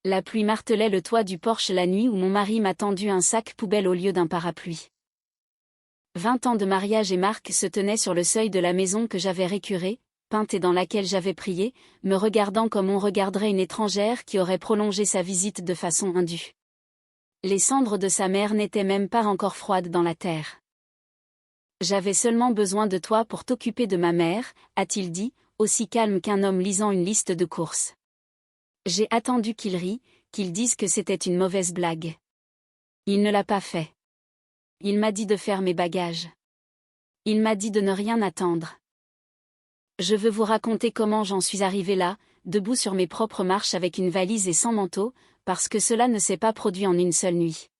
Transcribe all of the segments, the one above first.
La pluie martelait le toit du porche la nuit où mon mari m'a tendu un sac poubelle au lieu d'un parapluie. 20 ans de mariage et Marc se tenait sur le seuil de la maison que j'avais récurée, peinte et dans laquelle j'avais prié, me regardant comme on regarderait une étrangère qui aurait prolongé sa visite de façon indue. Les cendres de sa mère n'étaient même pas encore froides dans la terre. J'avais seulement besoin de toi pour t'occuper de ma mère, a-t-il dit, aussi calme qu'un homme lisant une liste de courses. J'ai attendu qu'il rie, qu'il dise que c'était une mauvaise blague. Il ne l'a pas fait. Il m'a dit de faire mes bagages. Il m'a dit de ne rien attendre. Je veux vous raconter comment j'en suis arrivé là, debout sur mes propres marches avec une valise et sans manteau, parce que cela ne s'est pas produit en une seule nuit.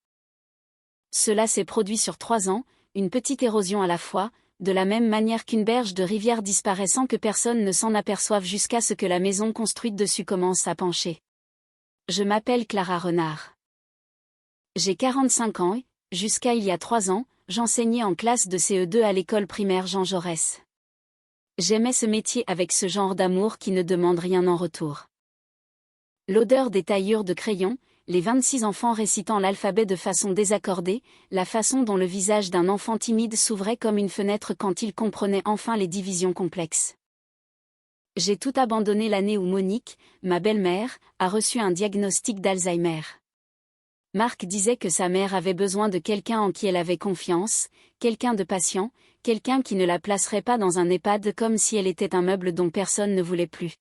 Cela s'est produit sur 3 ans, une petite érosion à la fois, de la même manière qu'une berge de rivière disparaît sans que personne ne s'en aperçoive jusqu'à ce que la maison construite dessus commence à pencher. Je m'appelle Clara Renard. J'ai 45 ans et, jusqu'à il y a 3 ans, j'enseignais en classe de CE2 à l'école primaire Jean Jaurès. J'aimais ce métier avec ce genre d'amour qui ne demande rien en retour. L'odeur des taillures de crayons, les 26 enfants récitant l'alphabet de façon désaccordée, la façon dont le visage d'un enfant timide s'ouvrait comme une fenêtre quand il comprenait enfin les divisions complexes. J'ai tout abandonné l'année où Monique, ma belle-mère, a reçu un diagnostic d'Alzheimer. Marc disait que sa mère avait besoin de quelqu'un en qui elle avait confiance, quelqu'un de patient, quelqu'un qui ne la placerait pas dans un EHPAD comme si elle était un meuble dont personne ne voulait plus.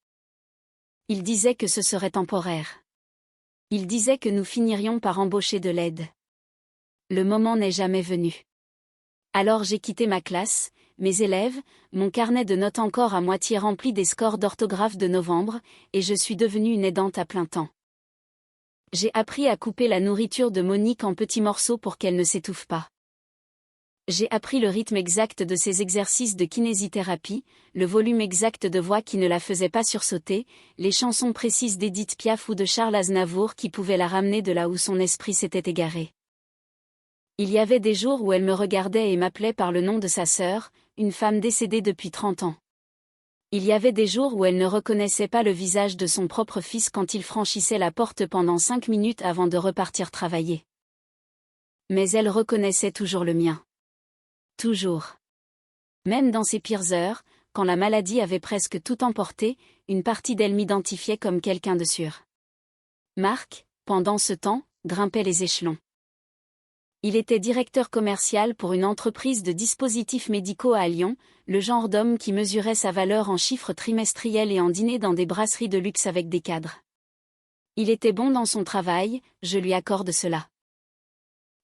Il disait que ce serait temporaire. Il disait que nous finirions par embaucher de l'aide. Le moment n'est jamais venu. Alors j'ai quitté ma classe, mes élèves, mon carnet de notes encore à moitié rempli des scores d'orthographe de novembre, et je suis devenue une aidante à plein temps. J'ai appris à couper la nourriture de Monique en petits morceaux pour qu'elle ne s'étouffe pas. J'ai appris le rythme exact de ses exercices de kinésithérapie, le volume exact de voix qui ne la faisait pas sursauter, les chansons précises d'Édith Piaf ou de Charles Aznavour qui pouvaient la ramener de là où son esprit s'était égaré. Il y avait des jours où elle me regardait et m'appelait par le nom de sa sœur, une femme décédée depuis 30 ans. Il y avait des jours où elle ne reconnaissait pas le visage de son propre fils quand il franchissait la porte pendant 5 minutes avant de repartir travailler. Mais elle reconnaissait toujours le mien. Toujours. Même dans ses pires heures, quand la maladie avait presque tout emporté, une partie d'elle m'identifiait comme quelqu'un de sûr. Marc, pendant ce temps, grimpait les échelons. Il était directeur commercial pour une entreprise de dispositifs médicaux à Lyon, le genre d'homme qui mesurait sa valeur en chiffres trimestriels et en dîners dans des brasseries de luxe avec des cadres. Il était bon dans son travail, je lui accorde cela.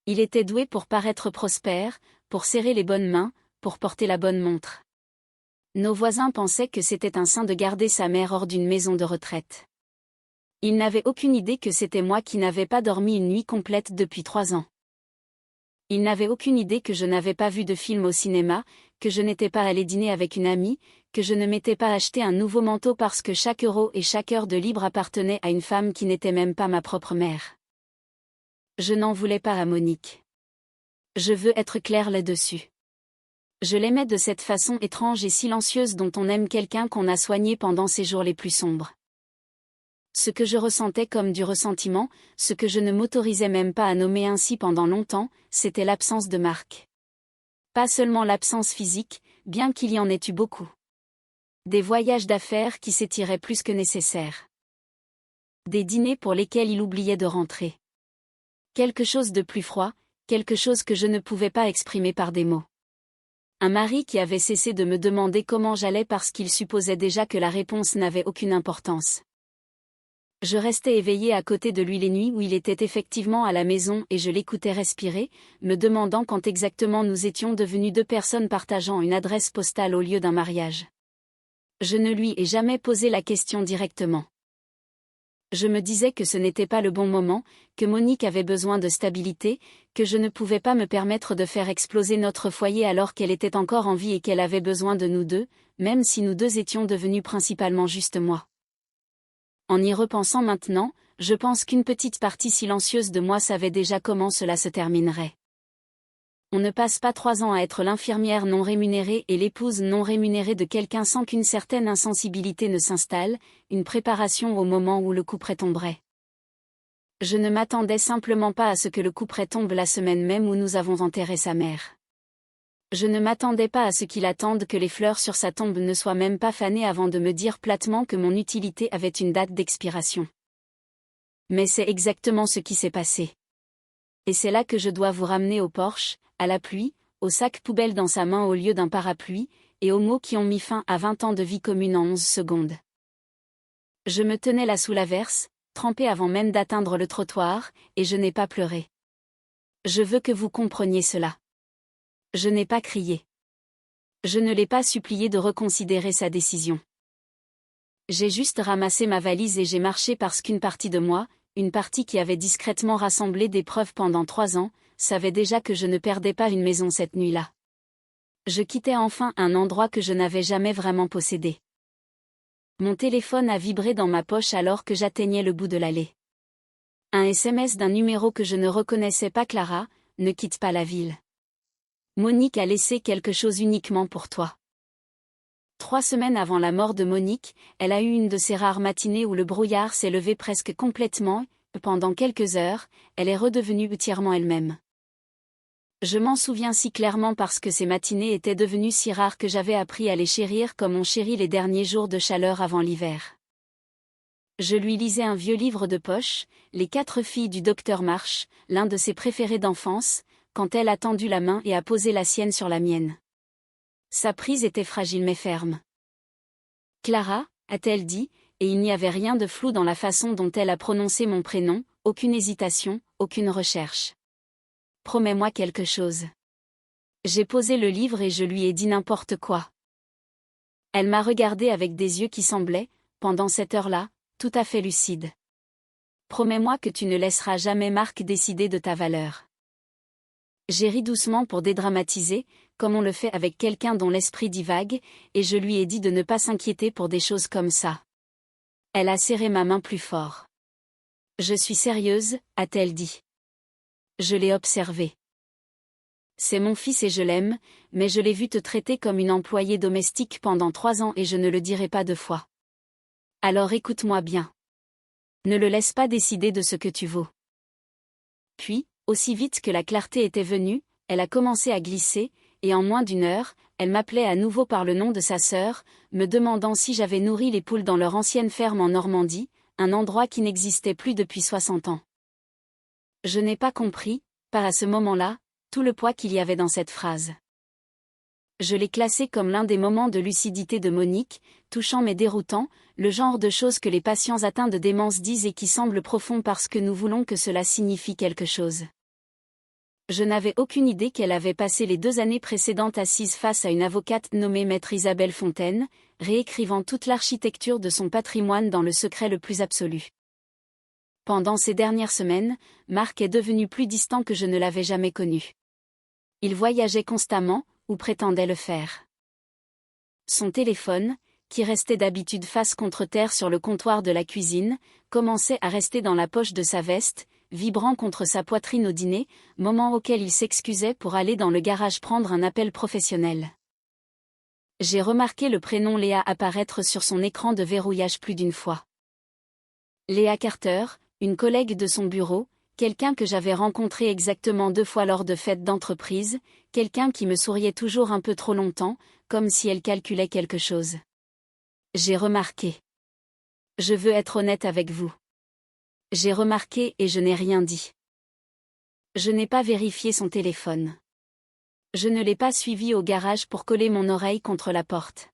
Il était doué pour paraître prospère, pour serrer les bonnes mains, pour porter la bonne montre. Nos voisins pensaient que c'était un saint de garder sa mère hors d'une maison de retraite. Ils n'avaient aucune idée que c'était moi qui n'avais pas dormi une nuit complète depuis 3 ans. Ils n'avaient aucune idée que je n'avais pas vu de film au cinéma, que je n'étais pas allé dîner avec une amie, que je ne m'étais pas acheté un nouveau manteau parce que chaque euro et chaque heure de libre appartenait à une femme qui n'était même pas ma propre mère. Je n'en voulais pas à Monique. Je veux être claire là-dessus. Je l'aimais de cette façon étrange et silencieuse dont on aime quelqu'un qu'on a soigné pendant ses jours les plus sombres. Ce que je ressentais comme du ressentiment, ce que je ne m'autorisais même pas à nommer ainsi pendant longtemps, c'était l'absence de Marc. Pas seulement l'absence physique, bien qu'il y en ait eu beaucoup. Des voyages d'affaires qui s'étiraient plus que nécessaire. Des dîners pour lesquels il oubliait de rentrer. Quelque chose de plus froid, quelque chose que je ne pouvais pas exprimer par des mots. Un mari qui avait cessé de me demander comment j'allais parce qu'il supposait déjà que la réponse n'avait aucune importance. Je restais éveillée à côté de lui les nuits où il était effectivement à la maison et je l'écoutais respirer, me demandant quand exactement nous étions devenus 2 personnes partageant une adresse postale au lieu d'un mariage. Je ne lui ai jamais posé la question directement. Je me disais que ce n'était pas le bon moment, que Monique avait besoin de stabilité, que je ne pouvais pas me permettre de faire exploser notre foyer alors qu'elle était encore en vie et qu'elle avait besoin de nous deux, même si nous deux étions devenus principalement juste moi. En y repensant maintenant, je pense qu'une petite partie silencieuse de moi savait déjà comment cela se terminerait. On ne passe pas 3 ans à être l'infirmière non rémunérée et l'épouse non rémunérée de quelqu'un sans qu'une certaine insensibilité ne s'installe, une préparation au moment où le coup près tomberait. Je ne m'attendais simplement pas à ce que le couperet tombe la semaine même où nous avons enterré sa mère. Je ne m'attendais pas à ce qu'il attende que les fleurs sur sa tombe ne soient même pas fanées avant de me dire platement que mon utilité avait une date d'expiration. Mais c'est exactement ce qui s'est passé. Et c'est là que je dois vous ramener au Porsche, à la pluie, au sac poubelle dans sa main au lieu d'un parapluie, et aux mots qui ont mis fin à 20 ans de vie commune en 11 secondes. Je me tenais là sous l'averse, trempée avant même d'atteindre le trottoir, et je n'ai pas pleuré. Je veux que vous compreniez cela. Je n'ai pas crié. Je ne l'ai pas supplié de reconsidérer sa décision. J'ai juste ramassé ma valise et j'ai marché parce qu'une partie de moi, une partie qui avait discrètement rassemblé des preuves pendant 3 ans, savait déjà que je ne perdais pas une maison cette nuit-là. Je quittais enfin un endroit que je n'avais jamais vraiment possédé. Mon téléphone a vibré dans ma poche alors que j'atteignais le bout de l'allée. Un SMS d'un numéro que je ne reconnaissais pas. Clara, ne quitte pas la ville. Monique a laissé quelque chose uniquement pour toi. 3 semaines avant la mort de Monique, elle a eu une de ces rares matinées où le brouillard s'est levé presque complètement, et pendant quelques heures, elle est redevenue entièrement elle-même. Je m'en souviens si clairement parce que ces matinées étaient devenues si rares que j'avais appris à les chérir comme on chérit les derniers jours de chaleur avant l'hiver. Je lui lisais un vieux livre de poche, Les 4 filles du docteur Marsh, l'un de ses préférés d'enfance, quand elle a tendu la main et a posé la sienne sur la mienne. Sa prise était fragile mais ferme. Clara, a-t-elle dit, et il n'y avait rien de flou dans la façon dont elle a prononcé mon prénom, aucune hésitation, aucune recherche. Promets-moi quelque chose. J'ai posé le livre et je lui ai dit n'importe quoi. Elle m'a regardé avec des yeux qui semblaient, pendant cette heure-là, tout à fait lucides. Promets-moi que tu ne laisseras jamais Marc décider de ta valeur. J'ai ri doucement pour dédramatiser, comme on le fait avec quelqu'un dont l'esprit divague, et je lui ai dit de ne pas s'inquiéter pour des choses comme ça. Elle a serré ma main plus fort. Je suis sérieuse, a-t-elle dit. Je l'ai observé. C'est mon fils et je l'aime, mais je l'ai vu te traiter comme une employée domestique pendant 3 ans et je ne le dirai pas 2 fois. Alors écoute-moi bien. Ne le laisse pas décider de ce que tu vaux. Puis, aussi vite que la clarté était venue, elle a commencé à glisser, et en moins d'1 heure, elle m'appelait à nouveau par le nom de sa sœur, me demandant si j'avais nourri les poules dans leur ancienne ferme en Normandie, un endroit qui n'existait plus depuis 60 ans. Je n'ai pas compris, pas à ce moment-là, tout le poids qu'il y avait dans cette phrase. Je l'ai classé comme l'un des moments de lucidité de Monique, touchant mais déroutant, le genre de choses que les patients atteints de démence disent et qui semblent profonds parce que nous voulons que cela signifie quelque chose. Je n'avais aucune idée qu'elle avait passé les 2 années précédentes assise face à une avocate nommée Maître Isabelle Fontaine, réécrivant toute l'architecture de son patrimoine dans le secret le plus absolu. Pendant ces dernières semaines, Marc est devenu plus distant que je ne l'avais jamais connu. Il voyageait constamment, ou prétendait le faire. Son téléphone, qui restait d'habitude face contre terre sur le comptoir de la cuisine, commençait à rester dans la poche de sa veste, vibrant contre sa poitrine au dîner, moment auquel il s'excusait pour aller dans le garage prendre un appel professionnel. J'ai remarqué le prénom Léa apparaître sur son écran de verrouillage plus d'une fois. Léa Carter, une collègue de son bureau, quelqu'un que j'avais rencontré exactement 2 fois lors de fêtes d'entreprise, quelqu'un qui me souriait toujours un peu trop longtemps, comme si elle calculait quelque chose. J'ai remarqué. Je veux être honnête avec vous. J'ai remarqué et je n'ai rien dit. Je n'ai pas vérifié son téléphone. Je ne l'ai pas suivi au garage pour coller mon oreille contre la porte.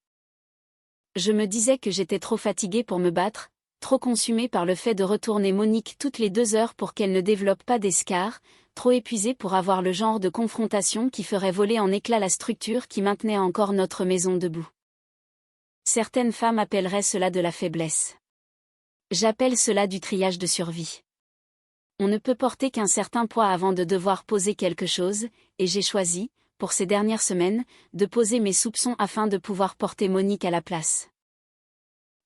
Je me disais que j'étais trop fatiguée pour me battre, trop consumée par le fait de retourner Monique toutes les 2 heures pour qu'elle ne développe pas d'escarre, trop épuisée pour avoir le genre de confrontation qui ferait voler en éclats la structure qui maintenait encore notre maison debout. Certaines femmes appelleraient cela de la faiblesse. J'appelle cela du triage de survie. On ne peut porter qu'un certain poids avant de devoir poser quelque chose, et j'ai choisi, pour ces dernières semaines, de poser mes soupçons afin de pouvoir porter Monique à la place.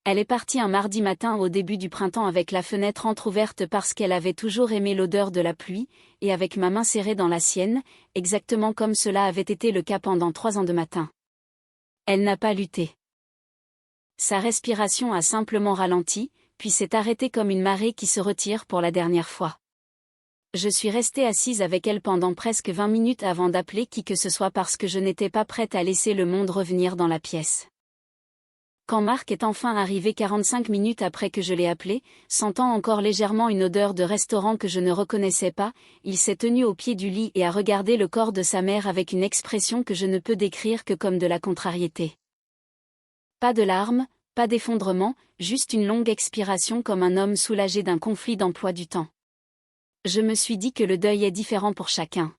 Elle est partie un mardi matin au début du printemps avec la fenêtre entr'ouverte parce qu'elle avait toujours aimé l'odeur de la pluie, et avec ma main serrée dans la sienne, exactement comme cela avait été le cas pendant 3 ans de matin. Elle n'a pas lutté. Sa respiration a simplement ralenti, puis s'est arrêtée comme une marée qui se retire pour la dernière fois. Je suis restée assise avec elle pendant presque 20 minutes avant d'appeler qui que ce soit parce que je n'étais pas prête à laisser le monde revenir dans la pièce. Quand Marc est enfin arrivé 45 minutes après que je l'ai appelé, sentant encore légèrement une odeur de restaurant que je ne reconnaissais pas, il s'est tenu au pied du lit et a regardé le corps de sa mère avec une expression que je ne peux décrire que comme de la contrariété. Pas de larmes, pas d'effondrement, juste une longue expiration comme un homme soulagé d'un conflit d'emploi du temps. Je me suis dit que le deuil est différent pour chacun.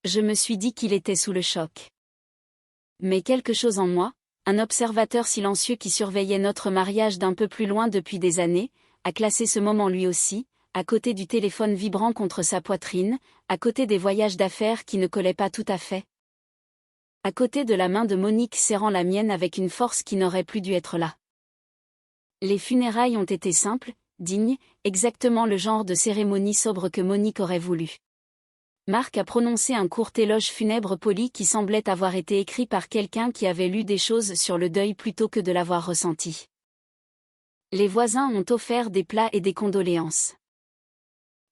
Je me suis dit qu'il était sous le choc. Mais quelque chose en moi, un observateur silencieux qui surveillait notre mariage d'un peu plus loin depuis des années, a classé ce moment lui aussi, à côté du téléphone vibrant contre sa poitrine, à côté des voyages d'affaires qui ne collaient pas tout à fait. À côté de la main de Monique serrant la mienne avec une force qui n'aurait plus dû être là. Les funérailles ont été simples, dignes, exactement le genre de cérémonie sobre que Monique aurait voulu. Marc a prononcé un court éloge funèbre poli qui semblait avoir été écrit par quelqu'un qui avait lu des choses sur le deuil plutôt que de l'avoir ressenti. Les voisins ont offert des plats et des condoléances.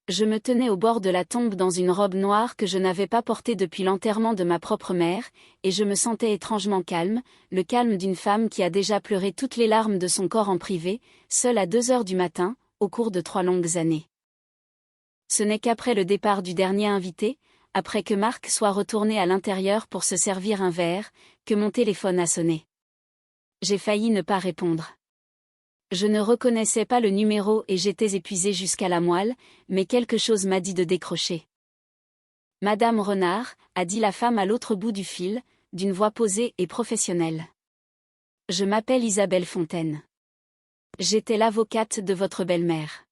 Je me tenais au bord de la tombe dans une robe noire que je n'avais pas portée depuis l'enterrement de ma propre mère, et je me sentais étrangement calme, le calme d'une femme qui a déjà pleuré toutes les larmes de son corps en privé, seule à 2 heures du matin, au cours de 3 longues années. Ce n'est qu'après le départ du dernier invité, après que Marc soit retourné à l'intérieur pour se servir un verre, que mon téléphone a sonné. J'ai failli ne pas répondre. Je ne reconnaissais pas le numéro et j'étais épuisée jusqu'à la moelle, mais quelque chose m'a dit de décrocher. Madame Renard, a dit la femme à l'autre bout du fil, d'une voix posée et professionnelle. Je m'appelle Isabelle Fontaine. J'étais l'avocate de votre belle-mère.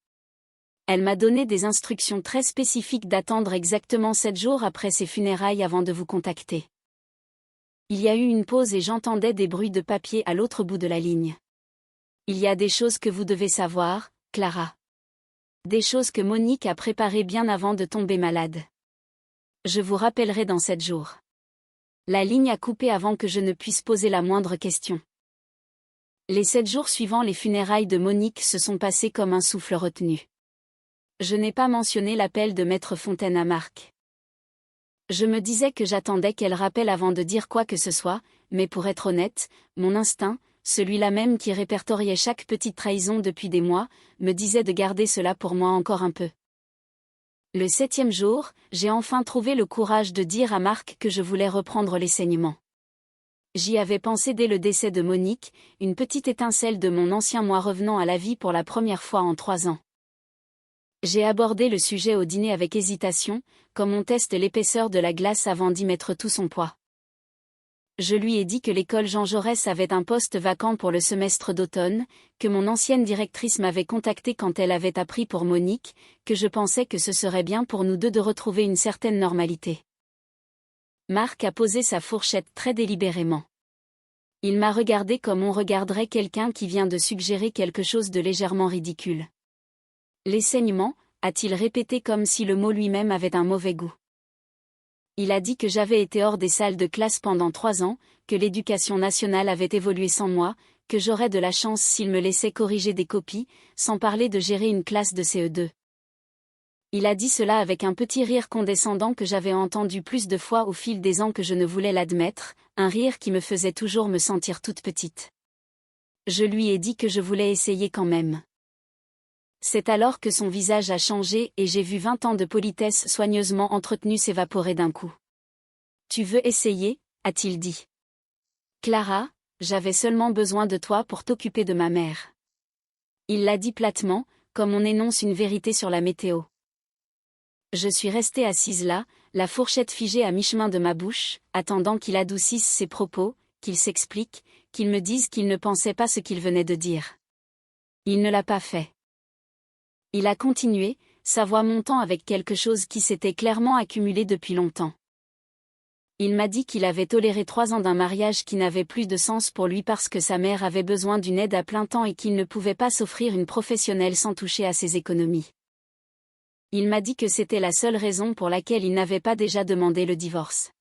Elle m'a donné des instructions très spécifiques d'attendre exactement 7 jours après ses funérailles avant de vous contacter. Il y a eu une pause et j'entendais des bruits de papier à l'autre bout de la ligne. Il y a des choses que vous devez savoir, Clara. Des choses que Monique a préparées bien avant de tomber malade. Je vous rappellerai dans 7 jours. La ligne a coupé avant que je ne puisse poser la moindre question. Les 7 jours suivant les funérailles de Monique se sont passés comme un souffle retenu. Je n'ai pas mentionné l'appel de Maître Fontaine à Marc. Je me disais que j'attendais qu'elle rappelle avant de dire quoi que ce soit, mais pour être honnête, mon instinct, celui-là même qui répertoriait chaque petite trahison depuis des mois, me disait de garder cela pour moi encore un peu. Le 7e jour, j'ai enfin trouvé le courage de dire à Marc que je voulais reprendre les saignements. J'y avais pensé dès le décès de Monique, une petite étincelle de mon ancien moi revenant à la vie pour la première fois en 3 ans. J'ai abordé le sujet au dîner avec hésitation, comme on teste l'épaisseur de la glace avant d'y mettre tout son poids. Je lui ai dit que l'école Jean Jaurès avait un poste vacant pour le semestre d'automne, que mon ancienne directrice m'avait contacté quand elle avait appris pour Monique, que je pensais que ce serait bien pour nous deux de retrouver une certaine normalité. Marc a posé sa fourchette très délibérément. Il m'a regardé comme on regarderait quelqu'un qui vient de suggérer quelque chose de légèrement ridicule. Les saignements, a-t-il répété comme si le mot lui-même avait un mauvais goût. Il a dit que j'avais été hors des salles de classe pendant 3 ans, que l'éducation nationale avait évolué sans moi, que j'aurais de la chance s'il me laissait corriger des copies, sans parler de gérer une classe de CE2. Il a dit cela avec un petit rire condescendant que j'avais entendu plus de fois au fil des ans que je ne voulais l'admettre, un rire qui me faisait toujours me sentir toute petite. Je lui ai dit que je voulais essayer quand même. C'est alors que son visage a changé et j'ai vu 20 ans de politesse soigneusement entretenue s'évaporer d'un coup. « Tu veux essayer ?» a-t-il dit. « Clara, j'avais seulement besoin de toi pour t'occuper de ma mère. » Il l'a dit platement, comme on énonce une vérité sur la météo. Je suis restée assise là, la fourchette figée à mi-chemin de ma bouche, attendant qu'il adoucisse ses propos, qu'il s'explique, qu'il me dise qu'il ne pensait pas ce qu'il venait de dire. Il ne l'a pas fait. Il a continué, sa voix montant avec quelque chose qui s'était clairement accumulé depuis longtemps. Il m'a dit qu'il avait toléré 3 ans d'un mariage qui n'avait plus de sens pour lui parce que sa mère avait besoin d'une aide à plein temps et qu'il ne pouvait pas s'offrir une professionnelle sans toucher à ses économies. Il m'a dit que c'était la seule raison pour laquelle il n'avait pas déjà demandé le divorce.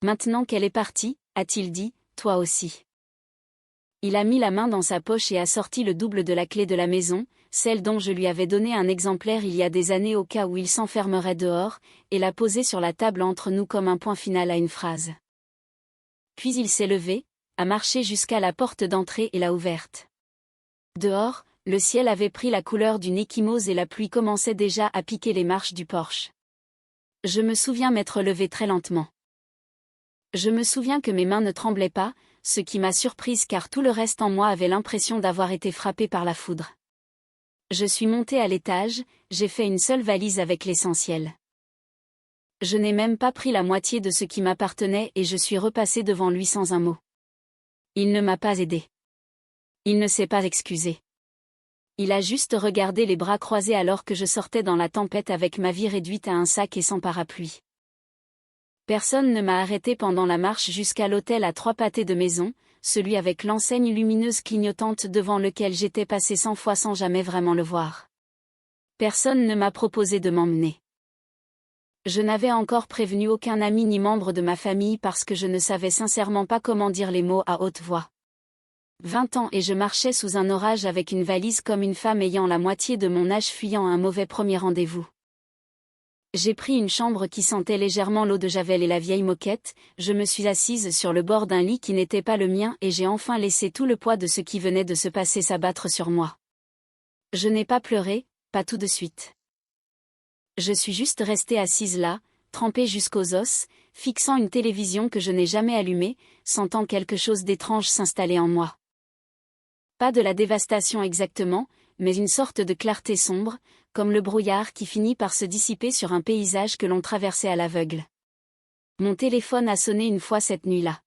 Maintenant qu'elle est partie, a-t-il dit, toi aussi. Il a mis la main dans sa poche et a sorti le double de la clé de la maison, celle dont je lui avais donné un exemplaire il y a des années au cas où il s'enfermerait dehors, et l'a posée sur la table entre nous comme un point final à une phrase. Puis il s'est levé, a marché jusqu'à la porte d'entrée et l'a ouverte. Dehors, le ciel avait pris la couleur d'une ecchymose et la pluie commençait déjà à piquer les marches du porche. Je me souviens m'être levé très lentement. Je me souviens que mes mains ne tremblaient pas, ce qui m'a surprise car tout le reste en moi avait l'impression d'avoir été frappé par la foudre. Je suis montée à l'étage, j'ai fait une seule valise avec l'essentiel. Je n'ai même pas pris la moitié de ce qui m'appartenait et je suis repassée devant lui sans un mot. Il ne m'a pas aidé. Il ne s'est pas excusé. Il a juste regardé les bras croisés alors que je sortais dans la tempête avec ma vie réduite à un sac et sans parapluie. Personne ne m'a arrêté pendant la marche jusqu'à l'hôtel à 3 pâtés de maison, celui avec l'enseigne lumineuse clignotante devant lequel j'étais passé 100 fois sans jamais vraiment le voir. Personne ne m'a proposé de m'emmener. Je n'avais encore prévenu aucun ami ni membre de ma famille parce que je ne savais sincèrement pas comment dire les mots à haute voix. 20 ans et je marchais sous un orage avec une valise comme une femme ayant la moitié de mon âge fuyant un mauvais premier rendez-vous. J'ai pris une chambre qui sentait légèrement l'eau de Javel et la vieille moquette, je me suis assise sur le bord d'un lit qui n'était pas le mien et j'ai enfin laissé tout le poids de ce qui venait de se passer s'abattre sur moi. Je n'ai pas pleuré, pas tout de suite. Je suis juste restée assise là, trempée jusqu'aux os, fixant une télévision que je n'ai jamais allumée, sentant quelque chose d'étrange s'installer en moi. Pas de la dévastation exactement, mais une sorte de clarté sombre, comme le brouillard qui finit par se dissiper sur un paysage que l'on traversait à l'aveugle. Mon téléphone a sonné une fois cette nuit-là.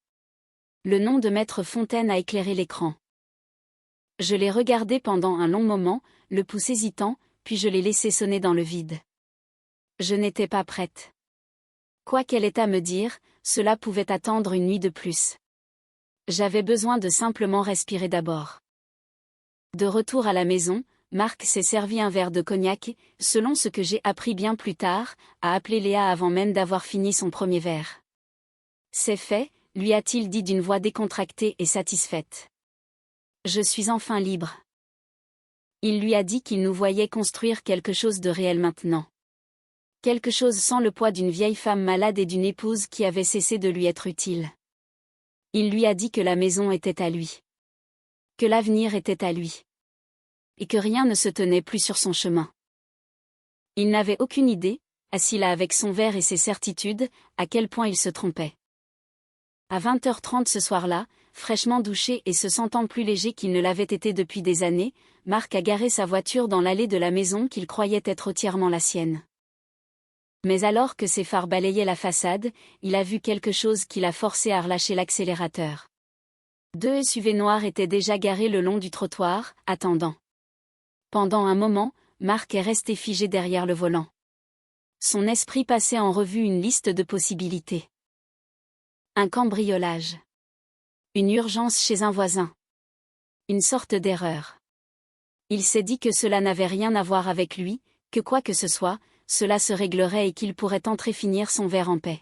Le nom de Maître Fontaine a éclairé l'écran. Je l'ai regardé pendant un long moment, le pouce hésitant, puis je l'ai laissé sonner dans le vide. Je n'étais pas prête. Quoi qu'elle ait à me dire, cela pouvait attendre une nuit de plus. J'avais besoin de simplement respirer d'abord. De retour à la maison, Marc s'est servi un verre de cognac et, selon ce que j'ai appris bien plus tard, a appelé Léa avant même d'avoir fini son premier verre. C'est fait, lui a-t-il dit d'une voix décontractée et satisfaite. Je suis enfin libre. Il lui a dit qu'il nous voyait construire quelque chose de réel maintenant. Quelque chose sans le poids d'une vieille femme malade et d'une épouse qui avait cessé de lui être utile. Il lui a dit que la maison était à lui. Que l'avenir était à lui. Et que rien ne se tenait plus sur son chemin. Il n'avait aucune idée, assis là avec son verre et ses certitudes, à quel point il se trompait. À 20h30 ce soir-là, fraîchement douché et se sentant plus léger qu'il ne l'avait été depuis des années, Marc a garé sa voiture dans l'allée de la maison qu'il croyait être entièrement la sienne. Mais alors que ses phares balayaient la façade, il a vu quelque chose qui l'a forcé à relâcher l'accélérateur. 2 SUV noirs étaient déjà garés le long du trottoir, attendant. Pendant un moment, Marc est resté figé derrière le volant. Son esprit passait en revue une liste de possibilités. Un cambriolage. Une urgence chez un voisin. Une sorte d'erreur. Il s'est dit que cela n'avait rien à voir avec lui, que quoi que ce soit, cela se réglerait et qu'il pourrait entrer finir son verre en paix.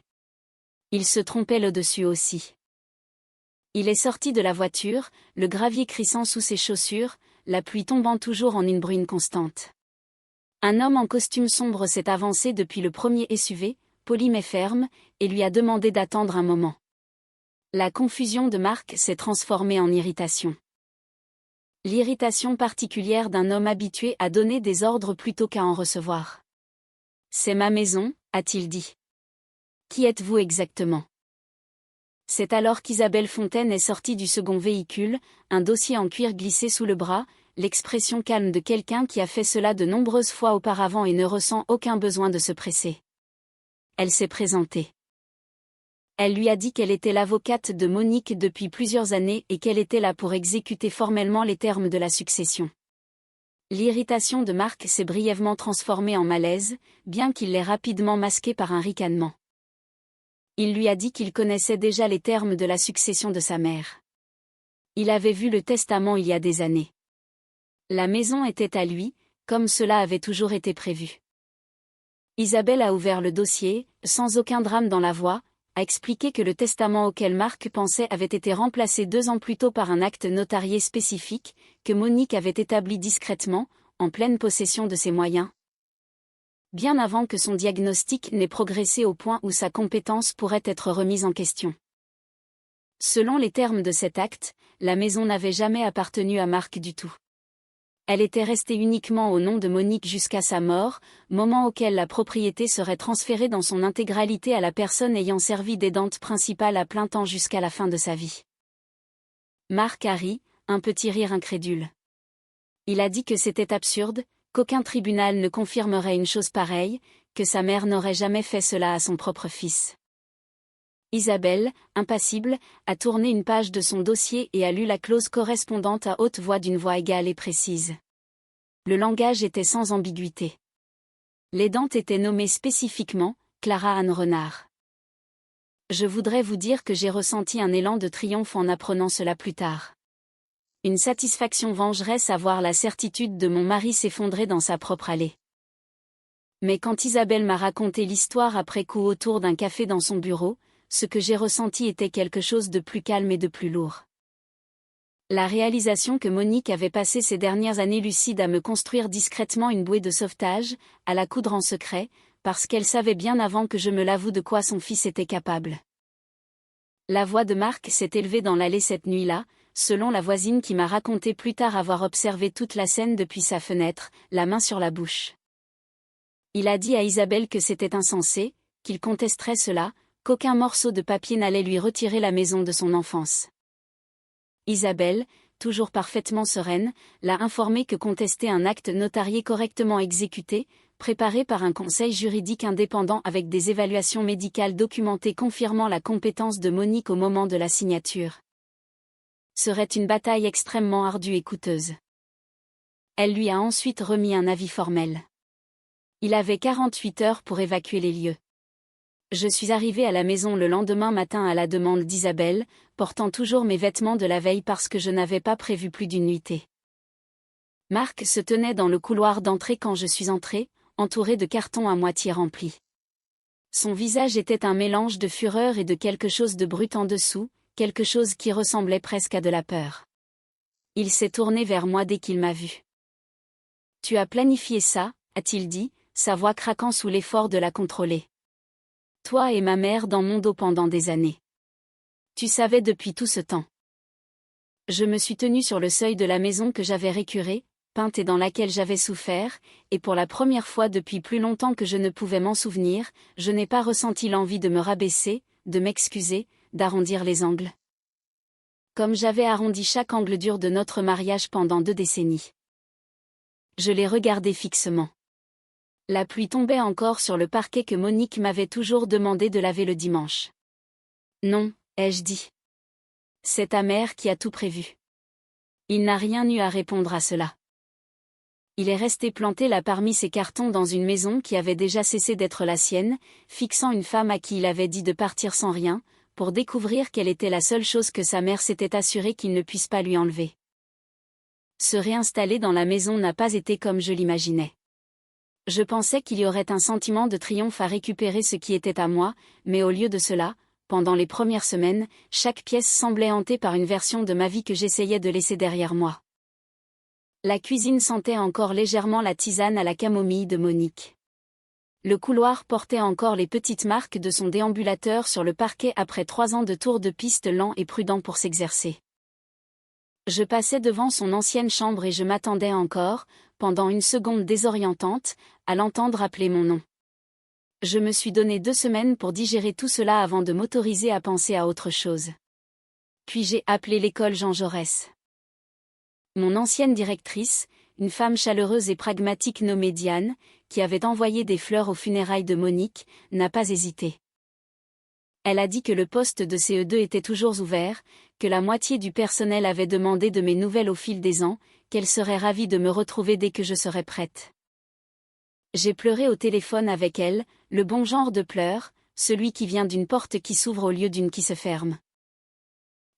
Il se trompait là-dessus aussi. Il est sorti de la voiture, le gravier crissant sous ses chaussures, la pluie tombant toujours en une bruine constante. Un homme en costume sombre s'est avancé depuis le premier SUV, poli mais ferme, et lui a demandé d'attendre un moment. La confusion de Marc s'est transformée en irritation. L'irritation particulière d'un homme habitué à donner des ordres plutôt qu'à en recevoir. « C'est ma maison », a-t-il dit. « Qui êtes-vous exactement ?» C'est alors qu'Isabelle Fontaine est sortie du second véhicule, un dossier en cuir glissé sous le bras, l'expression calme de quelqu'un qui a fait cela de nombreuses fois auparavant et ne ressent aucun besoin de se presser. Elle s'est présentée. Elle lui a dit qu'elle était l'avocate de Monique depuis plusieurs années et qu'elle était là pour exécuter formellement les termes de la succession. L'irritation de Marc s'est brièvement transformée en malaise, bien qu'il l'ait rapidement masqué par un ricanement. Il lui a dit qu'il connaissait déjà les termes de la succession de sa mère. Il avait vu le testament il y a des années. La maison était à lui, comme cela avait toujours été prévu. Isabelle a ouvert le dossier, sans aucun drame dans la voix, a expliqué que le testament auquel Marc pensait avait été remplacé 2 ans plus tôt par un acte notarié spécifique, que Monique avait établi discrètement, en pleine possession de ses moyens. Bien avant que son diagnostic n'ait progressé au point où sa compétence pourrait être remise en question. Selon les termes de cet acte, la maison n'avait jamais appartenu à Marc du tout. Elle était restée uniquement au nom de Monique jusqu'à sa mort, moment auquel la propriété serait transférée dans son intégralité à la personne ayant servi d'aidante principale à plein temps jusqu'à la fin de sa vie. Marc a ri, un petit rire incrédule. Il a dit que c'était absurde, qu'aucun tribunal ne confirmerait une chose pareille, que sa mère n'aurait jamais fait cela à son propre fils. Isabelle, impassible, a tourné une page de son dossier et a lu la clause correspondante à haute voix d'une voix égale et précise. Le langage était sans ambiguïté. L'aidante était nommée spécifiquement, Clara Anne Renard. Je voudrais vous dire que j'ai ressenti un élan de triomphe en apprenant cela plus tard. Une satisfaction vengeresse à voir la certitude de mon mari s'effondrer dans sa propre allée. Mais quand Isabelle m'a raconté l'histoire après coup autour d'un café dans son bureau, ce que j'ai ressenti était quelque chose de plus calme et de plus lourd. La réalisation que Monique avait passé ces dernières années lucides à me construire discrètement une bouée de sauvetage, à la coudre en secret, parce qu'elle savait bien avant que je me l'avoue de quoi son fils était capable. La voix de Marc s'est élevée dans l'allée cette nuit-là, selon la voisine qui m'a raconté plus tard avoir observé toute la scène depuis sa fenêtre, la main sur la bouche. Il a dit à Isabelle que c'était insensé, qu'il contesterait cela, qu'aucun morceau de papier n'allait lui retirer la maison de son enfance. Isabelle, toujours parfaitement sereine, l'a informé que contester un acte notarié correctement exécuté, préparé par un conseil juridique indépendant avec des évaluations médicales documentées confirmant la compétence de Monique au moment de la signature, serait une bataille extrêmement ardue et coûteuse. Elle lui a ensuite remis un avis formel. Il avait 48 heures pour évacuer les lieux. Je suis arrivée à la maison le lendemain matin à la demande d'Isabelle, portant toujours mes vêtements de la veille parce que je n'avais pas prévu plus d'une nuitée. Marc se tenait dans le couloir d'entrée quand je suis entrée, entouré de cartons à moitié remplis. Son visage était un mélange de fureur et de quelque chose de brut en dessous, quelque chose qui ressemblait presque à de la peur. Il s'est tourné vers moi dès qu'il m'a vu. « Tu as planifié ça ?» a-t-il dit, sa voix craquant sous l'effort de la contrôler. « Toi et ma mère dans mon dos pendant des années. Tu savais depuis tout ce temps. » Je me suis tenue sur le seuil de la maison que j'avais récurée, peinte et dans laquelle j'avais souffert, et pour la première fois depuis plus longtemps que je ne pouvais m'en souvenir, je n'ai pas ressenti l'envie de me rabaisser, de m'excuser, d'arrondir les angles. Comme j'avais arrondi chaque angle dur de notre mariage pendant 2 décennies. Je l'ai regardé fixement. La pluie tombait encore sur le parquet que Monique m'avait toujours demandé de laver le dimanche. « Non », ai-je dit. « C'est ta mère qui a tout prévu. » Il n'a rien eu à répondre à cela. Il est resté planté là parmi ses cartons dans une maison qui avait déjà cessé d'être la sienne, fixant une femme à qui il avait dit de partir sans rien, pour découvrir quelle était la seule chose que sa mère s'était assurée qu'il ne puisse pas lui enlever. Se réinstaller dans la maison n'a pas été comme je l'imaginais. Je pensais qu'il y aurait un sentiment de triomphe à récupérer ce qui était à moi, mais au lieu de cela, pendant les premières semaines, chaque pièce semblait hantée par une version de ma vie que j'essayais de laisser derrière moi. La cuisine sentait encore légèrement la tisane à la camomille de Monique. Le couloir portait encore les petites marques de son déambulateur sur le parquet après 3 ans de tour de piste lent et prudent pour s'exercer. Je passais devant son ancienne chambre et je m'attendais encore, pendant une seconde désorientante, à l'entendre appeler mon nom. Je me suis donné 2 semaines pour digérer tout cela avant de m'autoriser à penser à autre chose. Puis j'ai appelé l'école Jean Jaurès. Mon ancienne directrice, une femme chaleureuse et pragmatique nommée Diane, qui avait envoyé des fleurs aux funérailles de Monique, n'a pas hésité. Elle a dit que le poste de CE2 était toujours ouvert, que la moitié du personnel avait demandé de mes nouvelles au fil des ans, qu'elle serait ravie de me retrouver dès que je serais prête. J'ai pleuré au téléphone avec elle, le bon genre de pleurs, celui qui vient d'une porte qui s'ouvre au lieu d'une qui se ferme.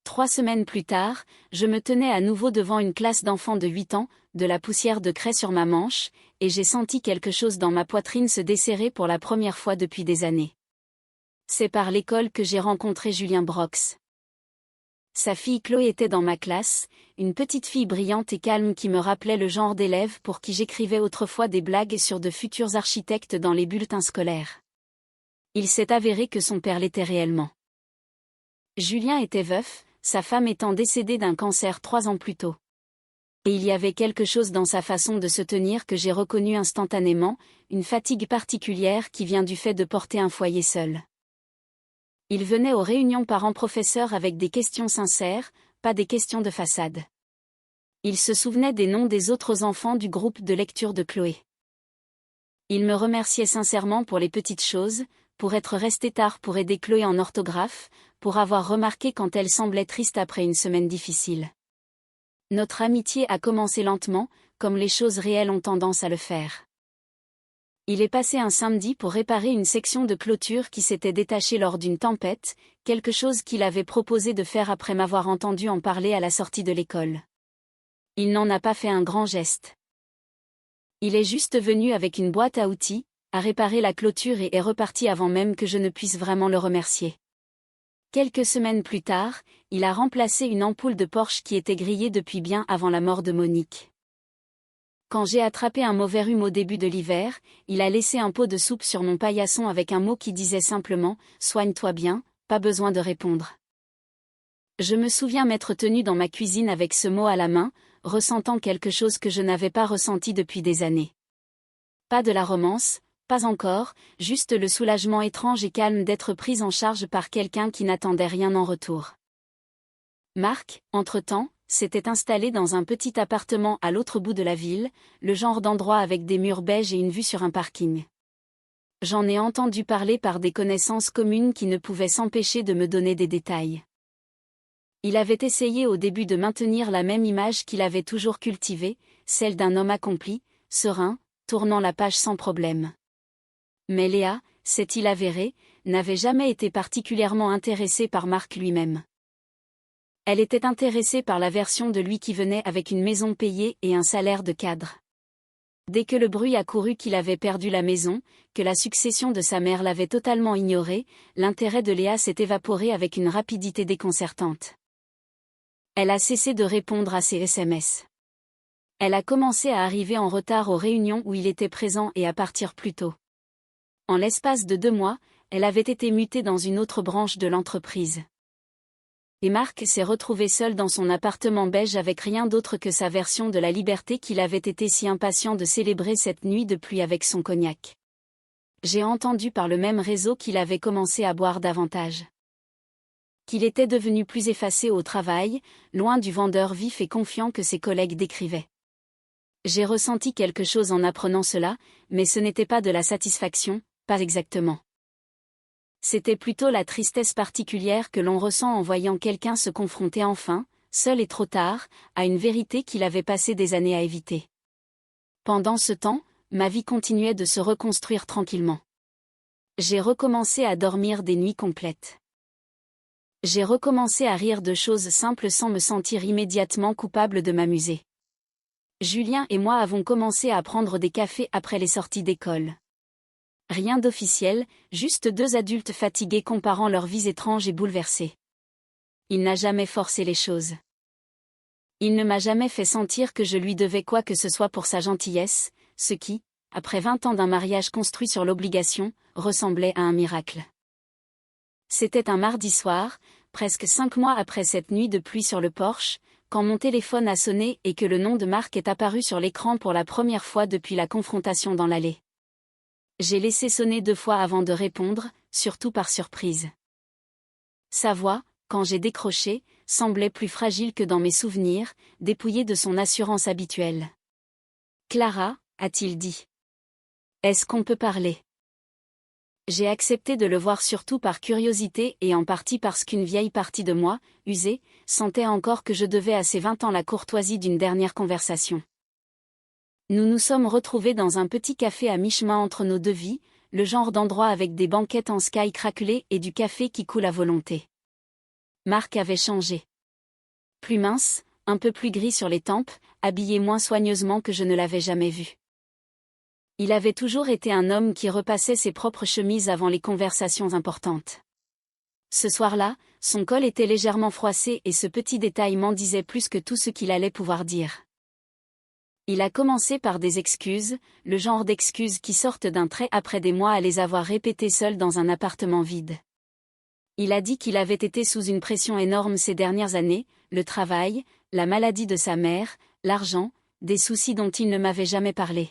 3 semaines plus tard, je me tenais à nouveau devant une classe d'enfants de 8 ans, de la poussière de craie sur ma manche, et j'ai senti quelque chose dans ma poitrine se desserrer pour la première fois depuis des années. C'est par l'école que j'ai rencontré Julien Brox. Sa fille Chloé était dans ma classe, une petite fille brillante et calme qui me rappelait le genre d'élève pour qui j'écrivais autrefois des blagues sur de futurs architectes dans les bulletins scolaires. Il s'est avéré que son père l'était réellement. Julien était veuf, sa femme étant décédée d'un cancer 3 ans plus tôt. Et il y avait quelque chose dans sa façon de se tenir que j'ai reconnu instantanément, une fatigue particulière qui vient du fait de porter un foyer seul. Il venait aux réunions parents-professeurs avec des questions sincères, pas des questions de façade. Il se souvenait des noms des autres enfants du groupe de lecture de Chloé. Il me remerciait sincèrement pour les petites choses, pour être resté tard pour aider Chloé en orthographe, pour avoir remarqué quand elle semblait triste après une semaine difficile. Notre amitié a commencé lentement, comme les choses réelles ont tendance à le faire. Il est passé un samedi pour réparer une section de clôture qui s'était détachée lors d'une tempête, quelque chose qu'il avait proposé de faire après m'avoir entendu en parler à la sortie de l'école. Il n'en a pas fait un grand geste. Il est juste venu avec une boîte à outils, a réparé la clôture et est reparti avant même que je ne puisse vraiment le remercier. Quelques semaines plus tard, il a remplacé une ampoule de Porsche qui était grillée depuis bien avant la mort de Monique. Quand j'ai attrapé un mauvais rhume au début de l'hiver, il a laissé un pot de soupe sur mon paillasson avec un mot qui disait simplement « Soigne-toi bien, pas besoin de répondre ». Je me souviens m'être tenue dans ma cuisine avec ce mot à la main, ressentant quelque chose que je n'avais pas ressenti depuis des années. Pas de la romance, pas encore, juste le soulagement étrange et calme d'être prise en charge par quelqu'un qui n'attendait rien en retour. Marc, entre-temps, s'était installé dans un petit appartement à l'autre bout de la ville, le genre d'endroit avec des murs beiges et une vue sur un parking. J'en ai entendu parler par des connaissances communes qui ne pouvaient s'empêcher de me donner des détails. Il avait essayé au début de maintenir la même image qu'il avait toujours cultivée, celle d'un homme accompli, serein, tournant la page sans problème. Mais Léa, s'est-il avéré, n'avait jamais été particulièrement intéressée par Marc lui-même. Elle était intéressée par la version de lui qui venait avec une maison payée et un salaire de cadre. Dès que le bruit a couru qu'il avait perdu la maison, que la succession de sa mère l'avait totalement ignoré, l'intérêt de Léa s'est évaporé avec une rapidité déconcertante. Elle a cessé de répondre à ses SMS. Elle a commencé à arriver en retard aux réunions où il était présent et à partir plus tôt. En l'espace de 2 mois, elle avait été mutée dans une autre branche de l'entreprise. Et Marc s'est retrouvé seul dans son appartement beige avec rien d'autre que sa version de la liberté qu'il avait été si impatient de célébrer cette nuit de pluie avec son cognac. J'ai entendu par le même réseau qu'il avait commencé à boire davantage. Qu'il était devenu plus effacé au travail, loin du vendeur vif et confiant que ses collègues décrivaient. J'ai ressenti quelque chose en apprenant cela, mais ce n'était pas de la satisfaction, pas exactement. C'était plutôt la tristesse particulière que l'on ressent en voyant quelqu'un se confronter enfin, seul et trop tard, à une vérité qu'il avait passé des années à éviter. Pendant ce temps, ma vie continuait de se reconstruire tranquillement. J'ai recommencé à dormir des nuits complètes. J'ai recommencé à rire de choses simples sans me sentir immédiatement coupable de m'amuser. Julien et moi avons commencé à prendre des cafés après les sorties d'école. Rien d'officiel, juste 2 adultes fatigués comparant leurs vies étranges et bouleversées. Il n'a jamais forcé les choses. Il ne m'a jamais fait sentir que je lui devais quoi que ce soit pour sa gentillesse, ce qui, après 20 ans d'un mariage construit sur l'obligation, ressemblait à un miracle. C'était un mardi soir, presque 5 mois après cette nuit de pluie sur le porche, quand mon téléphone a sonné et que le nom de Marc est apparu sur l'écran pour la première fois depuis la confrontation dans l'allée. J'ai laissé sonner 2 fois avant de répondre, surtout par surprise. Sa voix, quand j'ai décroché, semblait plus fragile que dans mes souvenirs, dépouillée de son assurance habituelle. « Clara » a-t-il dit. « Est-ce qu'on peut parler ?» J'ai accepté de le voir surtout par curiosité et en partie parce qu'une vieille partie de moi, usée, sentait encore que je devais à ses 20 ans la courtoisie d'une dernière conversation. Nous nous sommes retrouvés dans un petit café à mi-chemin entre nos 2 vies, le genre d'endroit avec des banquettes en sky craquelées et du café qui coule à volonté. Marc avait changé. Plus mince, un peu plus gris sur les tempes, habillé moins soigneusement que je ne l'avais jamais vu. Il avait toujours été un homme qui repassait ses propres chemises avant les conversations importantes. Ce soir-là, son col était légèrement froissé et ce petit détail m'en disait plus que tout ce qu'il allait pouvoir dire. Il a commencé par des excuses, le genre d'excuses qui sortent d'un trait après des mois à les avoir répétées seul dans un appartement vide. Il a dit qu'il avait été sous une pression énorme ces dernières années, le travail, la maladie de sa mère, l'argent, des soucis dont il ne m'avait jamais parlé.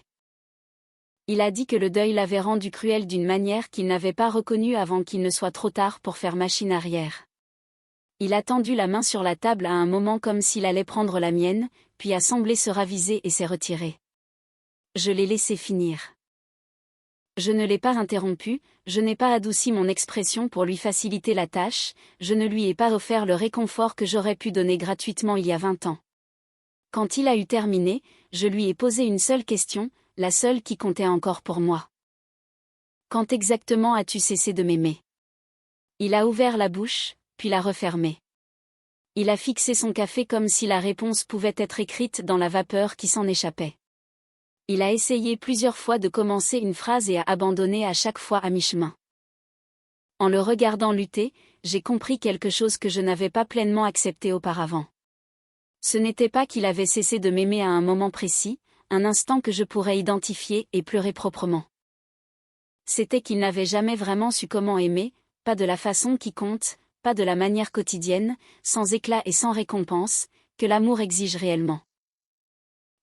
Il a dit que le deuil l'avait rendu cruel d'une manière qu'il n'avait pas reconnue avant qu'il ne soit trop tard pour faire machine arrière. Il a tendu la main sur la table à un moment comme s'il allait prendre la mienne, puis a semblé se raviser et s'est retiré. Je l'ai laissé finir. Je ne l'ai pas interrompu, je n'ai pas adouci mon expression pour lui faciliter la tâche, je ne lui ai pas offert le réconfort que j'aurais pu donner gratuitement il y a 20 ans. Quand il a eu terminé, je lui ai posé une seule question, la seule qui comptait encore pour moi. Quand exactement as-tu cessé de m'aimer? Il a ouvert la bouche, puis l'a refermée. Il a fixé son café comme si la réponse pouvait être écrite dans la vapeur qui s'en échappait. Il a essayé plusieurs fois de commencer une phrase et a abandonné à chaque fois à mi-chemin. En le regardant lutter, j'ai compris quelque chose que je n'avais pas pleinement accepté auparavant. Ce n'était pas qu'il avait cessé de m'aimer à un moment précis, un instant que je pourrais identifier et pleurer proprement. C'était qu'il n'avait jamais vraiment su comment aimer, pas de la façon qui compte, pas de la manière quotidienne, sans éclat et sans récompense, que l'amour exige réellement.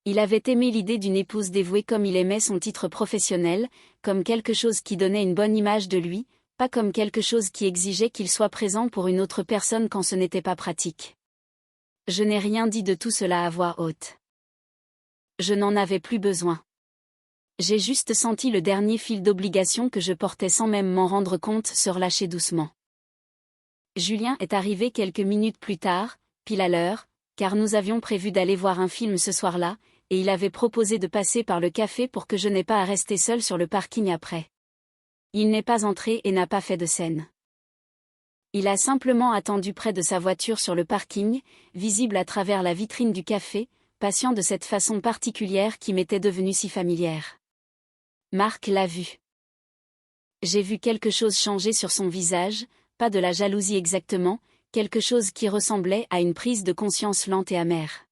Il avait aimé l'idée d'une épouse dévouée comme il aimait son titre professionnel, comme quelque chose qui donnait une bonne image de lui, pas comme quelque chose qui exigeait qu'il soit présent pour une autre personne quand ce n'était pas pratique. Je n'ai rien dit de tout cela à voix haute. Je n'en avais plus besoin. J'ai juste senti le dernier fil d'obligation que je portais sans même m'en rendre compte se relâcher doucement. Julien est arrivé quelques minutes plus tard, pile à l'heure, car nous avions prévu d'aller voir un film ce soir-là, et il avait proposé de passer par le café pour que je n'aie pas à rester seule sur le parking après. Il n'est pas entré et n'a pas fait de scène. Il a simplement attendu près de sa voiture sur le parking, visible à travers la vitrine du café, patient de cette façon particulière qui m'était devenue si familière. Marc l'a vu. J'ai vu quelque chose changer sur son visage, pas de la jalousie exactement, quelque chose qui ressemblait à une prise de conscience lente et amère.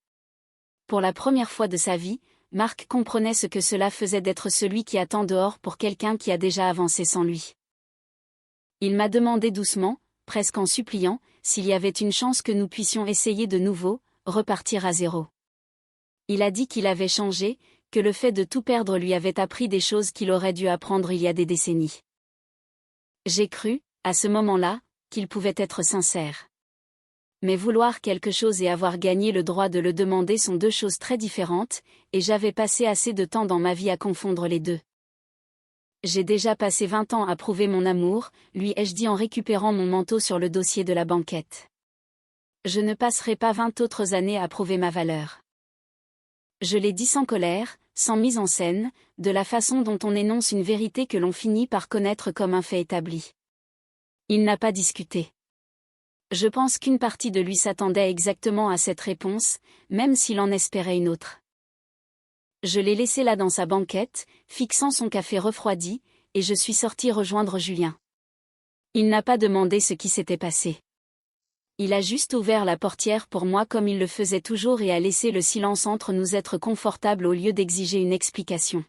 Pour la première fois de sa vie, Marc comprenait ce que cela faisait d'être celui qui attend dehors pour quelqu'un qui a déjà avancé sans lui. Il m'a demandé doucement, presque en suppliant, s'il y avait une chance que nous puissions essayer de nouveau, repartir à zéro. Il a dit qu'il avait changé, que le fait de tout perdre lui avait appris des choses qu'il aurait dû apprendre il y a des décennies. J'ai cru, à ce moment-là, qu'il pouvait être sincère. Mais vouloir quelque chose et avoir gagné le droit de le demander sont deux choses très différentes, et j'avais passé assez de temps dans ma vie à confondre les deux. J'ai déjà passé 20 ans à prouver mon amour, lui ai-je dit en récupérant mon manteau sur le dossier de la banquette. Je ne passerai pas 20 autres années à prouver ma valeur. Je l'ai dit sans colère, sans mise en scène, de la façon dont on énonce une vérité que l'on finit par connaître comme un fait établi. Il n'a pas discuté. Je pense qu'une partie de lui s'attendait exactement à cette réponse, même s'il en espérait une autre. Je l'ai laissé là dans sa banquette, fixant son café refroidi, et je suis sortie rejoindre Julien. Il n'a pas demandé ce qui s'était passé. Il a juste ouvert la portière pour moi comme il le faisait toujours et a laissé le silence entre nous être confortable au lieu d'exiger une explication.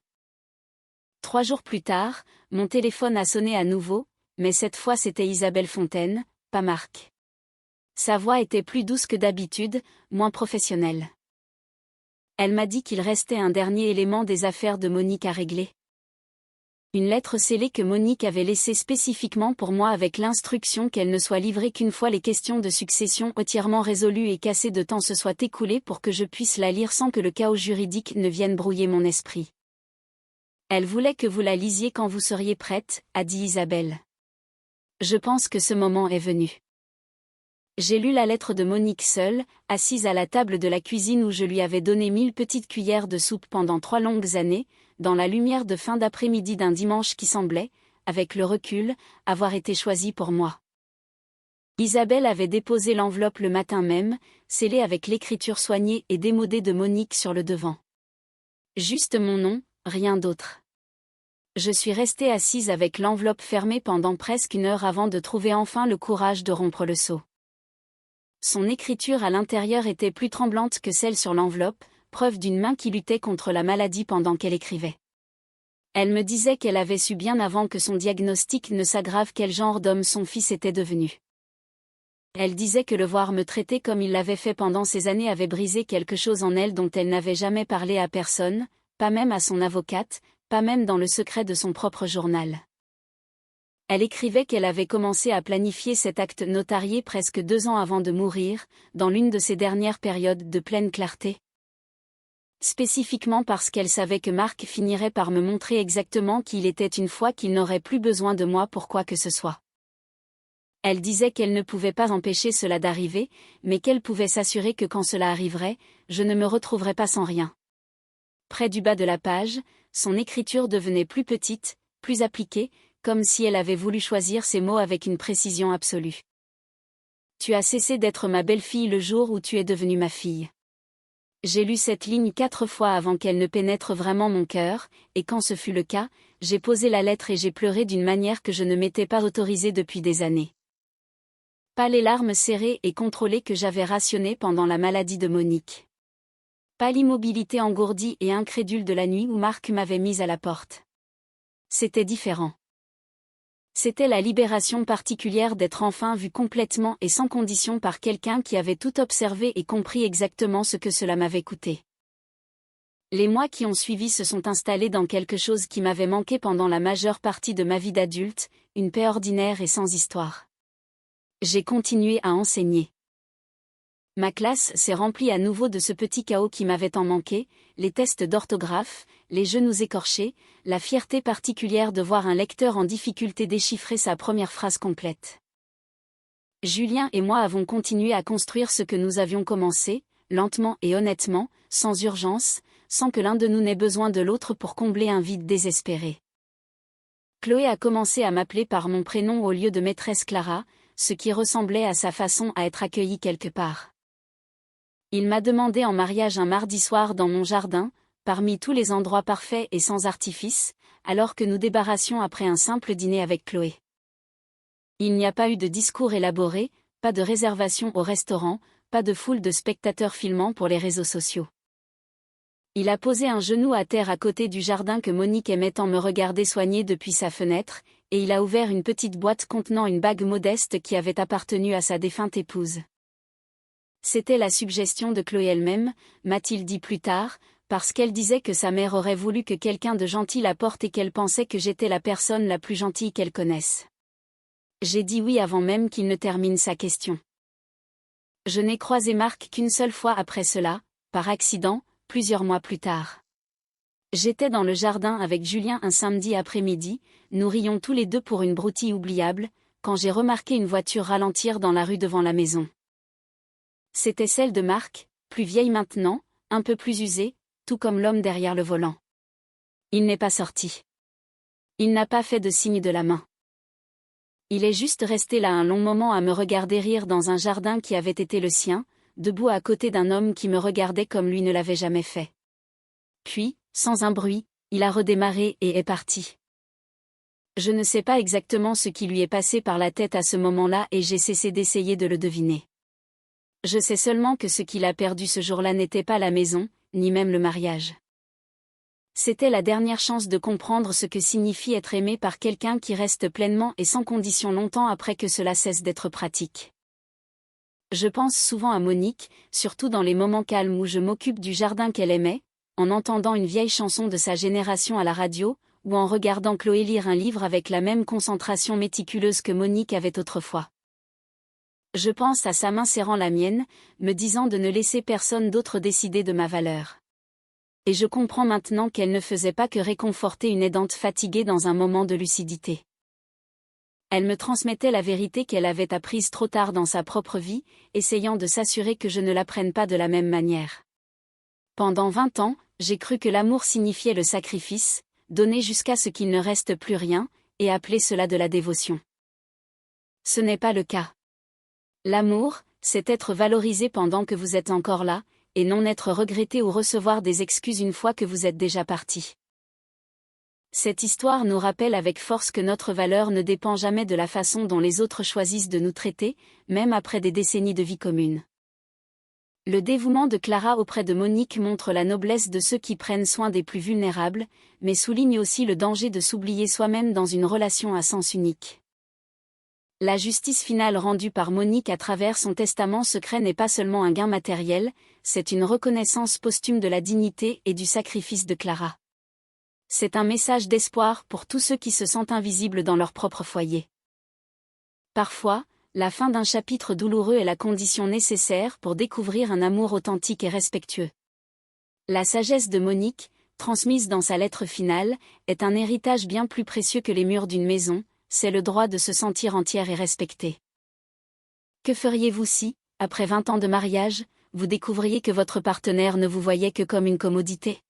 3 jours plus tard, mon téléphone a sonné à nouveau, mais cette fois c'était Isabelle Fontaine, pas Marc. Sa voix était plus douce que d'habitude, moins professionnelle. Elle m'a dit qu'il restait un dernier élément des affaires de Monique à régler. Une lettre scellée que Monique avait laissée spécifiquement pour moi avec l'instruction qu'elle ne soit livrée qu'une fois les questions de succession entièrement résolues et qu'assez de temps se soit écoulé pour que je puisse la lire sans que le chaos juridique ne vienne brouiller mon esprit. Elle voulait que vous la lisiez quand vous seriez prête, a dit Isabelle. Je pense que ce moment est venu. J'ai lu la lettre de Monique seule, assise à la table de la cuisine où je lui avais donné 1000 petites cuillères de soupe pendant 3 longues années, dans la lumière de fin d'après-midi d'un dimanche qui semblait, avec le recul, avoir été choisi pour moi. Isabelle avait déposé l'enveloppe le matin même, scellée avec l'écriture soignée et démodée de Monique sur le devant. Juste mon nom, rien d'autre. Je suis restée assise avec l'enveloppe fermée pendant presque 1 heure avant de trouver enfin le courage de rompre le sceau. Son écriture à l'intérieur était plus tremblante que celle sur l'enveloppe, preuve d'une main qui luttait contre la maladie pendant qu'elle écrivait. Elle me disait qu'elle avait su bien avant que son diagnostic ne s'aggrave quel genre d'homme son fils était devenu. Elle disait que le voir me traiter comme il l'avait fait pendant ces années avait brisé quelque chose en elle dont elle n'avait jamais parlé à personne, pas même à son avocate, pas même dans le secret de son propre journal. Elle écrivait qu'elle avait commencé à planifier cet acte notarié presque 2 ans avant de mourir, dans l'une de ses dernières périodes de pleine clarté. Spécifiquement parce qu'elle savait que Marc finirait par me montrer exactement qui il était une fois qu'il n'aurait plus besoin de moi pour quoi que ce soit. Elle disait qu'elle ne pouvait pas empêcher cela d'arriver, mais qu'elle pouvait s'assurer que quand cela arriverait, je ne me retrouverais pas sans rien. Près du bas de la page, son écriture devenait plus petite, plus appliquée, comme si elle avait voulu choisir ses mots avec une précision absolue. Tu as cessé d'être ma belle-fille le jour où tu es devenue ma fille. J'ai lu cette ligne 4 fois avant qu'elle ne pénètre vraiment mon cœur, et quand ce fut le cas, j'ai posé la lettre et j'ai pleuré d'une manière que je ne m'étais pas autorisée depuis des années. Pas les larmes serrées et contrôlées que j'avais rationnées pendant la maladie de Monique. Pas l'immobilité engourdie et incrédule de la nuit où Marc m'avait mise à la porte. C'était différent. C'était la libération particulière d'être enfin vue complètement et sans condition par quelqu'un qui avait tout observé et compris exactement ce que cela m'avait coûté. Les mois qui ont suivi se sont installés dans quelque chose qui m'avait manqué pendant la majeure partie de ma vie d'adulte, une paix ordinaire et sans histoire. J'ai continué à enseigner. Ma classe s'est remplie à nouveau de ce petit chaos qui m'avait tant manqué, les tests d'orthographe, les genoux écorchés, la fierté particulière de voir un lecteur en difficulté déchiffrer sa première phrase complète. Julien et moi avons continué à construire ce que nous avions commencé, lentement et honnêtement, sans urgence, sans que l'un de nous n'ait besoin de l'autre pour combler un vide désespéré. Chloé a commencé à m'appeler par mon prénom au lieu de maîtresse Clara, ce qui ressemblait à sa façon à être accueillie quelque part. Il m'a demandé en mariage un mardi soir dans mon jardin, parmi tous les endroits parfaits et sans artifice, alors que nous débarrassions après un simple dîner avec Chloé. Il n'y a pas eu de discours élaboré, pas de réservation au restaurant, pas de foule de spectateurs filmant pour les réseaux sociaux. Il a posé un genou à terre à côté du jardin que Monique aimait tant me regarder soigner depuis sa fenêtre, et il a ouvert une petite boîte contenant une bague modeste qui avait appartenu à sa défunte épouse. C'était la suggestion de Chloé elle-même, m'a-t-il dit plus tard, parce qu'elle disait que sa mère aurait voulu que quelqu'un de gentil la porte et qu'elle pensait que j'étais la personne la plus gentille qu'elle connaisse. J'ai dit oui avant même qu'il ne termine sa question. Je n'ai croisé Marc qu'une seule fois après cela, par accident, plusieurs mois plus tard. J'étais dans le jardin avec Julien un samedi après-midi, nous rions tous les deux pour une broutille oubliable, quand j'ai remarqué une voiture ralentir dans la rue devant la maison. C'était celle de Marc, plus vieille maintenant, un peu plus usée, tout comme l'homme derrière le volant. Il n'est pas sorti. Il n'a pas fait de signe de la main. Il est juste resté là un long moment à me regarder rire dans un jardin qui avait été le sien, debout à côté d'un homme qui me regardait comme lui ne l'avait jamais fait. Puis, sans un bruit, il a redémarré et est parti. Je ne sais pas exactement ce qui lui est passé par la tête à ce moment-là et j'ai cessé d'essayer de le deviner. Je sais seulement que ce qu'il a perdu ce jour-là n'était pas la maison, ni même le mariage. C'était la dernière chance de comprendre ce que signifie être aimé par quelqu'un qui reste pleinement et sans condition longtemps après que cela cesse d'être pratique. Je pense souvent à Monique, surtout dans les moments calmes où je m'occupe du jardin qu'elle aimait, en entendant une vieille chanson de sa génération à la radio, ou en regardant Chloé lire un livre avec la même concentration méticuleuse que Monique avait autrefois. Je pense à sa main serrant la mienne, me disant de ne laisser personne d'autre décider de ma valeur. Et je comprends maintenant qu'elle ne faisait pas que réconforter une aidante fatiguée dans un moment de lucidité. Elle me transmettait la vérité qu'elle avait apprise trop tard dans sa propre vie, essayant de s'assurer que je ne l'apprenne pas de la même manière. Pendant 20 ans, j'ai cru que l'amour signifiait le sacrifice, donner jusqu'à ce qu'il ne reste plus rien, et appeler cela de la dévotion. Ce n'est pas le cas. L'amour, c'est être valorisé pendant que vous êtes encore là, et non être regretté ou recevoir des excuses une fois que vous êtes déjà parti. Cette histoire nous rappelle avec force que notre valeur ne dépend jamais de la façon dont les autres choisissent de nous traiter, même après des décennies de vie commune. Le dévouement de Clara auprès de Monique montre la noblesse de ceux qui prennent soin des plus vulnérables, mais souligne aussi le danger de s'oublier soi-même dans une relation à sens unique. La justice finale rendue par Monique à travers son testament secret n'est pas seulement un gain matériel, c'est une reconnaissance posthume de la dignité et du sacrifice de Clara. C'est un message d'espoir pour tous ceux qui se sentent invisibles dans leur propre foyer. Parfois, la fin d'un chapitre douloureux est la condition nécessaire pour découvrir un amour authentique et respectueux. La sagesse de Monique, transmise dans sa lettre finale, est un héritage bien plus précieux que les murs d'une maison, c'est le droit de se sentir entière et respectée. Que feriez-vous si, après 20 ans de mariage, vous découvriez que votre partenaire ne vous voyait que comme une commodité ?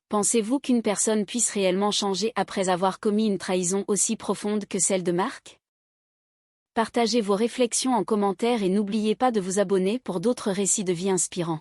Pensez-vous qu'une personne puisse réellement changer après avoir commis une trahison aussi profonde que celle de Marc ? Partagez vos réflexions en commentaire et n'oubliez pas de vous abonner pour d'autres récits de vie inspirants.